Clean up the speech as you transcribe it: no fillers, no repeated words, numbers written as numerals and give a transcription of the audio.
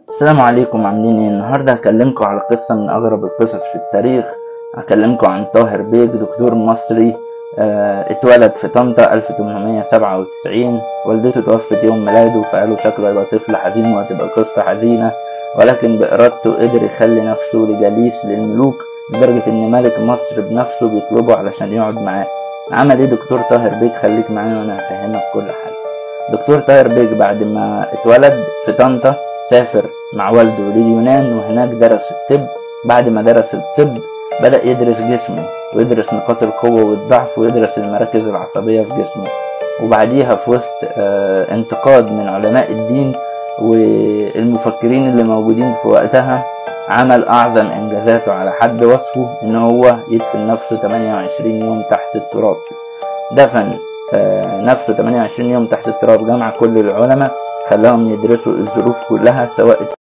السلام عليكم، عاملين ايه؟ النهارده هكلمكم على قصة من اغرب القصص في التاريخ. هكلمكم عن طاهر بيك، دكتور مصري اتولد في طنطا 1897. والدته توفت يوم ميلاده، فقالوا شكله هيبقى طفل حزين وهتبقى قصة حزينة، ولكن بإرادته قدر يخلي نفسه لجليس للملوك، لدرجة ان ملك مصر بنفسه بيطلبه علشان يقعد معاه. عمل ايه دكتور طاهر بيك؟ خليك معايا وانا هفهمك كل حاجة. دكتور طاهر بيك بعد ما اتولد في طنطا سافر مع والده لليونان، وهناك درس الطب. بعد ما درس الطب بدأ يدرس جسمه، ويدرس نقاط القوة والضعف، ويدرس المراكز العصبية في جسمه. وبعديها في وسط انتقاد من علماء الدين والمفكرين اللي موجودين في وقتها، عمل أعظم إنجازاته على حد وصفه، إن هو يدفن نفسه 28 يوم تحت التراب. دفن نفسه 28 يوم تحت التراب، جمع كل العلماء، خلاهم يدرسوا الظروف كلها، سواء